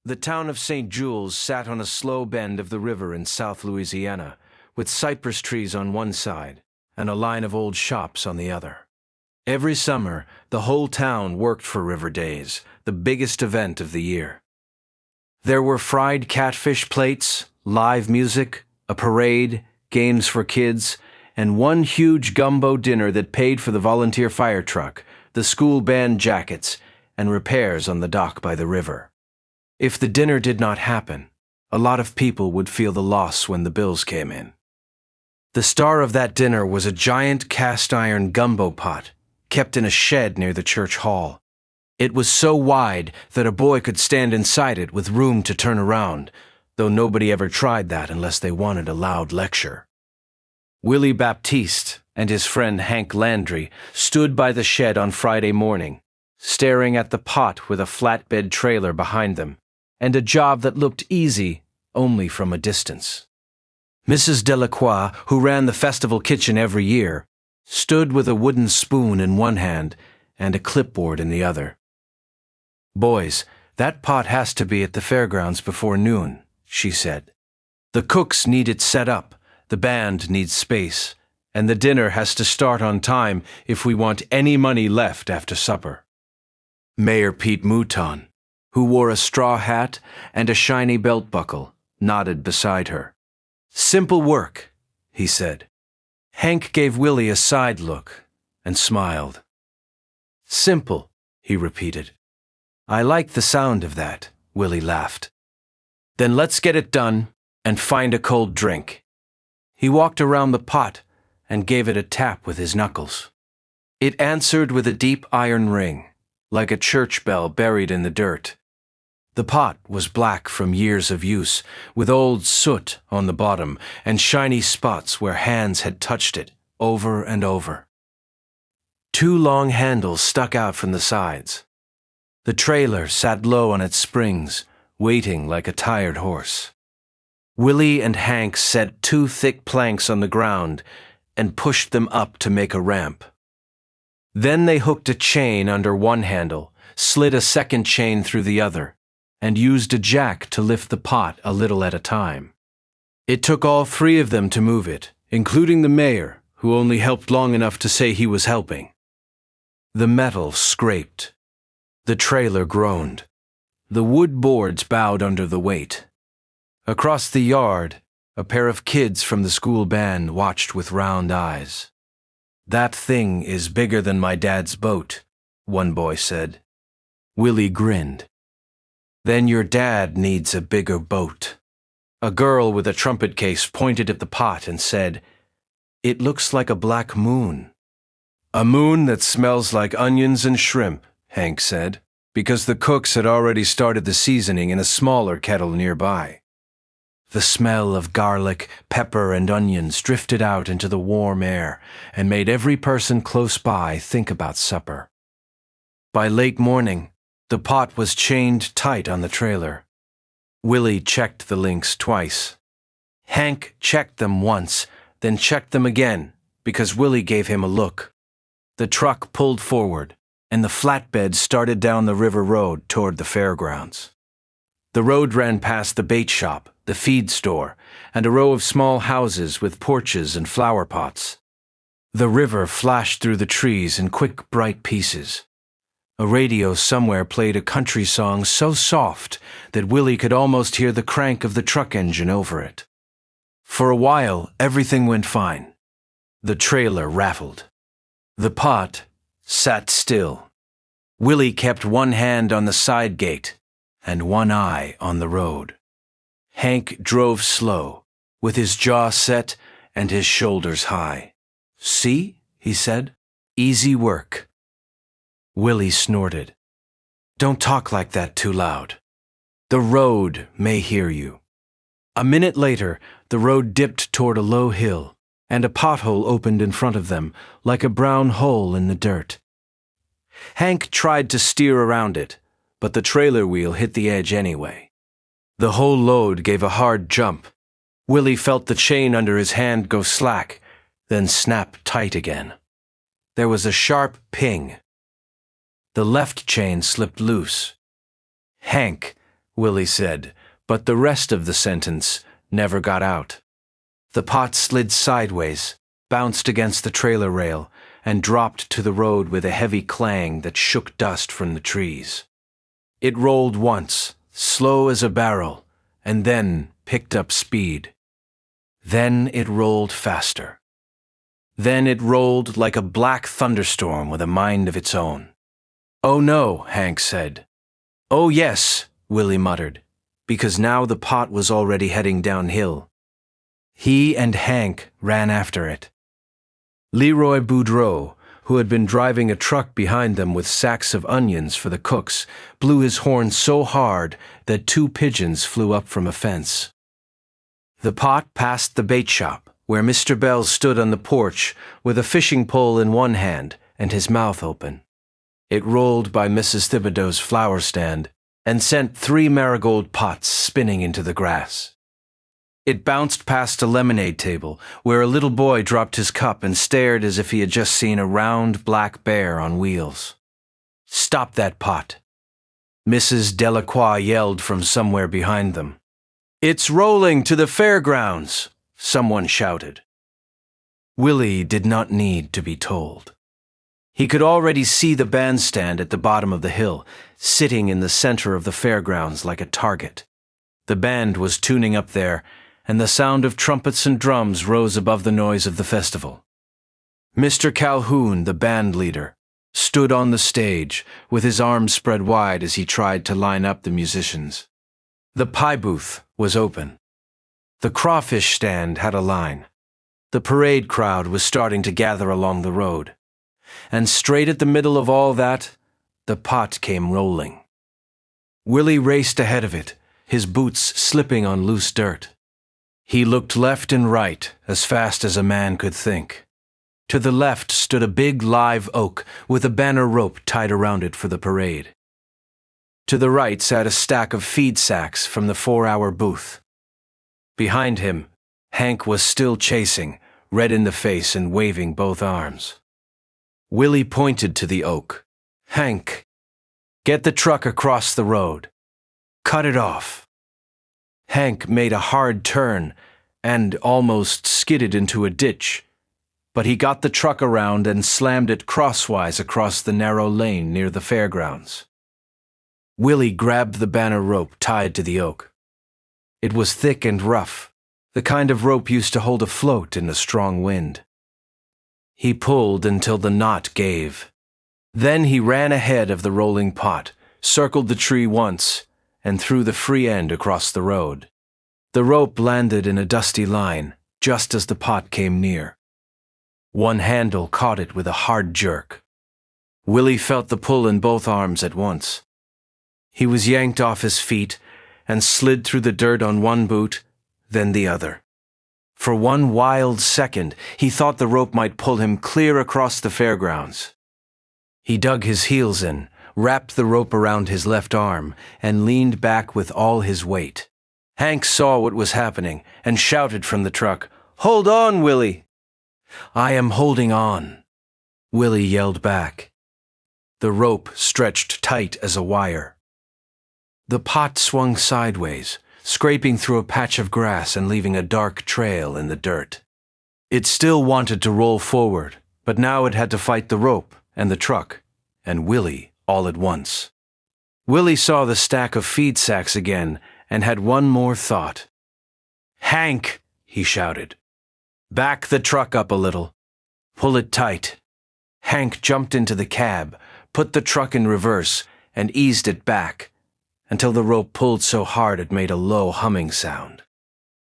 The town of St. Jules sat on a slow bend of the river in South Louisiana, with cypress trees on one side and a line of old shops on the other. Every summer, the whole town worked for River Days, the biggest event of the year. There were fried catfish plates, live music, a parade, games for kids, and one huge gumbo dinner that paid for the volunteer fire truck, the school band jackets, and repairs on the dock by the river. If the dinner did not happen, a lot of people would feel the loss when the bills came in. The star of that dinner was a giant cast-iron gumbo pot, kept in a shed near the church hall. It was so wide that a boy could stand inside it with room to turn around, though nobody ever tried that unless they wanted a loud lecture. Willie Baptiste and his friend Hank Landry stood by the shed on Friday morning, staring at the pot with a flatbed trailer behind them, and a job that looked easy only from a distance. Mrs. Delacroix, who ran the festival kitchen every year, stood with a wooden spoon in one hand and a clipboard in the other. "Boys, that pot has to be at the fairgrounds before noon," she said. "The cooks need it set up, the band needs space, and the dinner has to start on time if we want any money left after supper." Mayor Pete Mouton, who wore a straw hat and a shiny belt buckle, nodded beside her. "Simple work," he said. Hank gave Willie a side look and smiled. "Simple," he repeated. "I like the sound of that," Willie laughed. "Then let's get it done and find a cold drink." He walked around the pot and gave it a tap with his knuckles. It answered with a deep iron ring, like a church bell buried in the dirt. The pot was black from years of use, with old soot on the bottom and shiny spots where hands had touched it over and over. Two long handles stuck out from the sides. The trailer sat low on its springs, waiting like a tired horse. Willie and Hank set two thick planks on the ground and pushed them up to make a ramp. Then they hooked a chain under one handle, slid a second chain through the other, and used a jack to lift the pot a little at a time. It took all three of them to move it, including the mayor, who only helped long enough to say he was helping. The metal scraped. The trailer groaned. The wood boards bowed under the weight. Across the yard, a pair of kids from the school band watched with round eyes. "That thing is bigger than my dad's boat," one boy said. Willie grinned. "Then your dad needs a bigger boat." A girl with a trumpet case pointed at the pot and said, "It looks like a black moon." "A moon that smells like onions and shrimp," Hank said, because the cooks had already started the seasoning in a smaller kettle nearby. The smell of garlic, pepper, and onions drifted out into the warm air and made every person close by think about supper. By late morning, the pot was chained tight on the trailer. Willie checked the links twice. Hank checked them once, then checked them again, because Willie gave him a look. The truck pulled forward, and the flatbed started down the river road toward the fairgrounds. The road ran past the bait shop, the feed store, and a row of small houses with porches and flower pots. The river flashed through the trees in quick, bright pieces. A radio somewhere played a country song so soft that Willie could almost hear the crank of the truck engine over it. For a while, everything went fine. The trailer rattled. The pot sat still. Willie kept one hand on the side gate and one eye on the road. Hank drove slow, with his jaw set and his shoulders high. "See?" he said. "Easy work." Willie snorted. "Don't talk like that too loud. The road may hear you." A minute later, the road dipped toward a low hill, and a pothole opened in front of them, like a brown hole in the dirt. Hank tried to steer around it, but the trailer wheel hit the edge anyway. The whole load gave a hard jump. Willie felt the chain under his hand go slack, then snap tight again. There was a sharp ping. The left chain slipped loose. Hank, Willie said, but the rest of the sentence never got out. The pot slid sideways, bounced against the trailer rail, and dropped to the road with a heavy clang that shook dust from the trees. It rolled once, slow as a barrel, and then picked up speed. Then it rolled faster. Then it rolled like a black thunderstorm with a mind of its own. "Oh no," Hank said. "Oh yes," Willie muttered, because now the pot was already heading downhill. He and Hank ran after it. Leroy Boudreau, who had been driving a truck behind them with sacks of onions for the cooks, blew his horn so hard that 2 pigeons flew up from a fence. The pot passed the bait shop, where Mr. Bell stood on the porch with a fishing pole in one hand and his mouth open. It rolled by Mrs. Thibodeau's flower stand and sent 3 marigold pots spinning into the grass. It bounced past a lemonade table, where a little boy dropped his cup and stared as if he had just seen a round black bear on wheels. "Stop that pot!" Mrs. Delacroix yelled from somewhere behind them. "It's rolling to the fairgrounds!" someone shouted. Willie did not need to be told. He could already see the bandstand at the bottom of the hill, sitting in the center of the fairgrounds like a target. The band was tuning up there, and the sound of trumpets and drums rose above the noise of the festival. Mr. Calhoun, the band leader, stood on the stage with his arms spread wide as he tried to line up the musicians. The pie booth was open. The crawfish stand had a line. The parade crowd was starting to gather along the road. And straight at the middle of all that, the pot came rolling. Willie raced ahead of it, his boots slipping on loose dirt. He looked left and right as fast as a man could think. To the left stood a big live oak with a banner rope tied around it for the parade. To the right sat a stack of feed sacks from the 4-hour booth. Behind him, Hank was still chasing, red in the face and waving both arms. Willie pointed to the oak. "Hank, get the truck across the road. Cut it off." Hank made a hard turn and almost skidded into a ditch, but he got the truck around and slammed it crosswise across the narrow lane near the fairgrounds. Willie grabbed the banner rope tied to the oak. It was thick and rough, the kind of rope used to hold a float in a strong wind. He pulled until the knot gave. Then he ran ahead of the rolling pot, circled the tree once, and threw the free end across the road. The rope landed in a dusty line, just as the pot came near. One handle caught it with a hard jerk. Willie felt the pull in both arms at once. He was yanked off his feet and slid through the dirt on one boot, then the other. For one wild second, he thought the rope might pull him clear across the fairgrounds. He dug his heels in, wrapped the rope around his left arm, and leaned back with all his weight. Hank saw what was happening and shouted from the truck, "Hold on, Willie!" "I am holding on," Willie yelled back. The rope stretched tight as a wire. The pot swung sideways, scraping through a patch of grass and leaving a dark trail in the dirt. It still wanted to roll forward, but now it had to fight the rope and the truck, and Willie all at once. Willie saw the stack of feed sacks again and had one more thought. "Hank," he shouted, "back the truck up a little. Pull it tight." Hank jumped into the cab, put the truck in reverse, and eased it back, until the rope pulled so hard it made a low humming sound.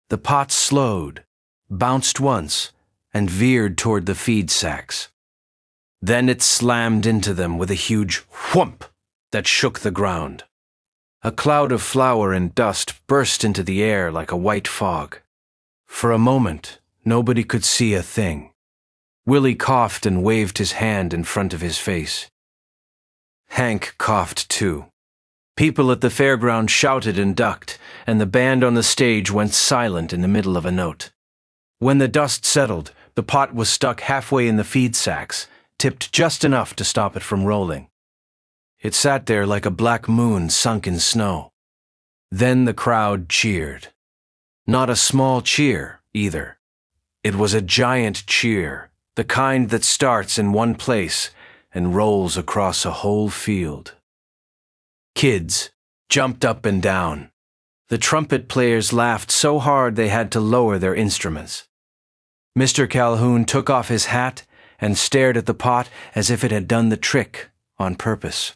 The pot slowed, bounced once, and veered toward the feed sacks. Then it slammed into them with a huge whump that shook the ground. A cloud of flour and dust burst into the air like a white fog. For a moment, nobody could see a thing. Willie coughed and waved his hand in front of his face. Hank coughed too. People at the fairground shouted and ducked, and the band on the stage went silent in the middle of a note. When the dust settled, the pot was stuck halfway in the feed sacks, tipped just enough to stop it from rolling. It sat there like a black moon sunk in snow. Then the crowd cheered. Not a small cheer, either. It was a giant cheer, the kind that starts in one place and rolls across a whole field. Kids jumped up and down. The trumpet players laughed so hard they had to lower their instruments. Mr. Calhoun took off his hat and stared at the pot as if it had done the trick on purpose.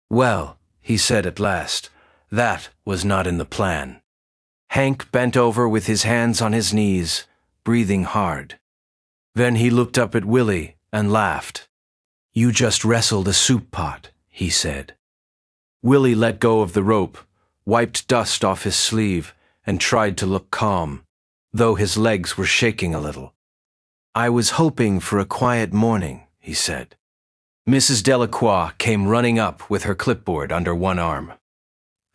"Well," he said at last, "that was not in the plan." Hank bent over with his hands on his knees, breathing hard. Then he looked up at Willie and laughed. "You just wrestled a soup pot," he said. Willie let go of the rope, wiped dust off his sleeve, and tried to look calm, though his legs were shaking a little. "I was hoping for a quiet morning," he said. Mrs. Delacroix came running up with her clipboard under one arm.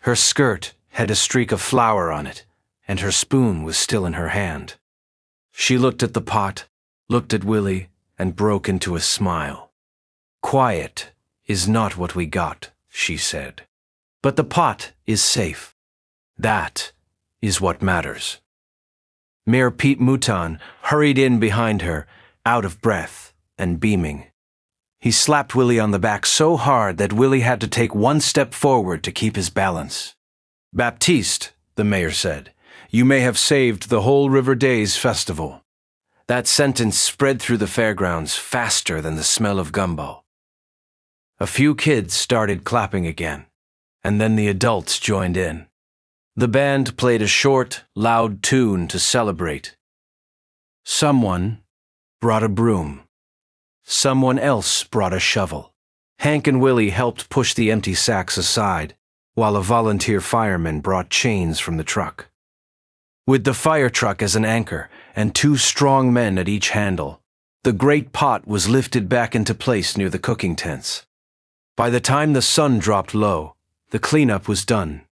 Her skirt had a streak of flour on it, and her spoon was still in her hand. She looked at the pot, looked at Willie, and broke into a smile. "Quiet is not what we got," she said. "But the pot is safe. That is what matters." Mayor Pete Mouton hurried in behind her, out of breath and beaming. He slapped Willie on the back so hard that Willie had to take one step forward to keep his balance. "Baptiste," the mayor said, "you may have saved the whole River Days festival." That sentence spread through the fairgrounds faster than the smell of gumbo. A few kids started clapping again, and then the adults joined in. The band played a short, loud tune to celebrate. Someone brought a broom. Someone else brought a shovel. Hank and Willie helped push the empty sacks aside, while a volunteer fireman brought chains from the truck. With the fire truck as an anchor and 2 strong men at each handle, the great pot was lifted back into place near the cooking tents. By the time the sun dropped low, the cleanup was done.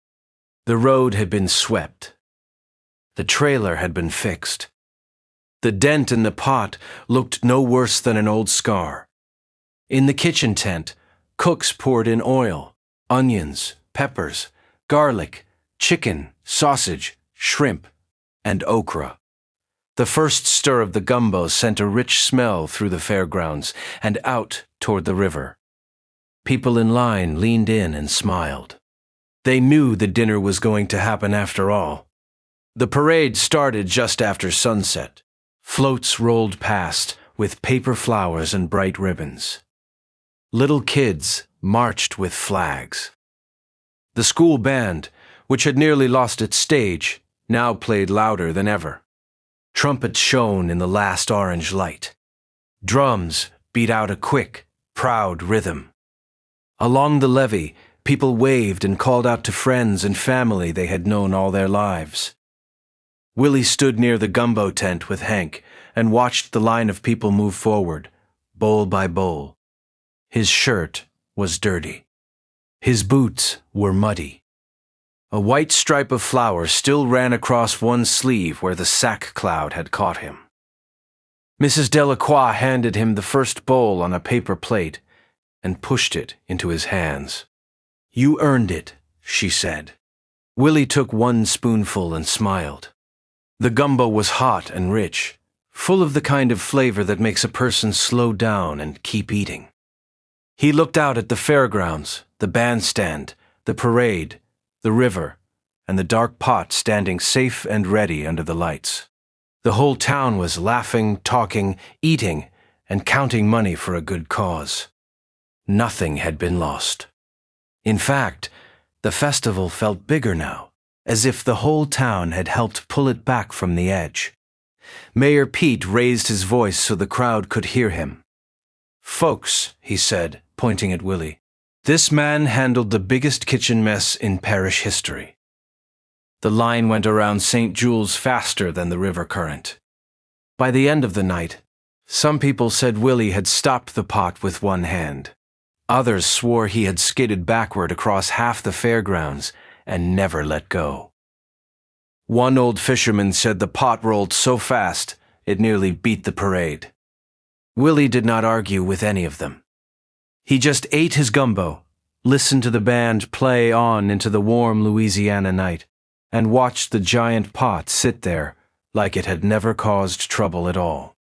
The road had been swept. The trailer had been fixed. The dent in the pot looked no worse than an old scar. In the kitchen tent, cooks poured in oil, onions, peppers, garlic, chicken, sausage, shrimp, and okra. The first stir of the gumbo sent a rich smell through the fairgrounds and out toward the river. People in line leaned in and smiled. They knew the dinner was going to happen after all. The parade started just after sunset. Floats rolled past with paper flowers and bright ribbons. Little kids marched with flags. The school band, which had nearly lost its stage, now played louder than ever. Trumpets shone in the last orange light. Drums beat out a quick, proud rhythm. Along the levee, people waved and called out to friends and family they had known all their lives. Willie stood near the gumbo tent with Hank and watched the line of people move forward, bowl by bowl. His shirt was dirty. His boots were muddy. A white stripe of flour still ran across one sleeve where the sack cloud had caught him. Mrs. Delacroix handed him the first bowl on a paper plate and pushed it into his hands. "You earned it," she said. Willie took one spoonful and smiled. The gumbo was hot and rich, full of the kind of flavor that makes a person slow down and keep eating. He looked out at the fairgrounds, the bandstand, the parade, the river, and the dark pot standing safe and ready under the lights. The whole town was laughing, talking, eating, and counting money for a good cause. Nothing had been lost. In fact, the festival felt bigger now, as if the whole town had helped pull it back from the edge. Mayor Pete raised his voice so the crowd could hear him. "Folks," he said, pointing at Willie, "this man handled the biggest kitchen mess in parish history." The line went around St. Jules faster than the river current. By the end of the night, some people said Willie had stopped the pot with one hand. Others swore he had skidded backward across half the fairgrounds and never let go. One old fisherman said the pot rolled so fast it nearly beat the parade. Willie did not argue with any of them. He just ate his gumbo, listened to the band play on into the warm Louisiana night, and watched the giant pot sit there like it had never caused trouble at all.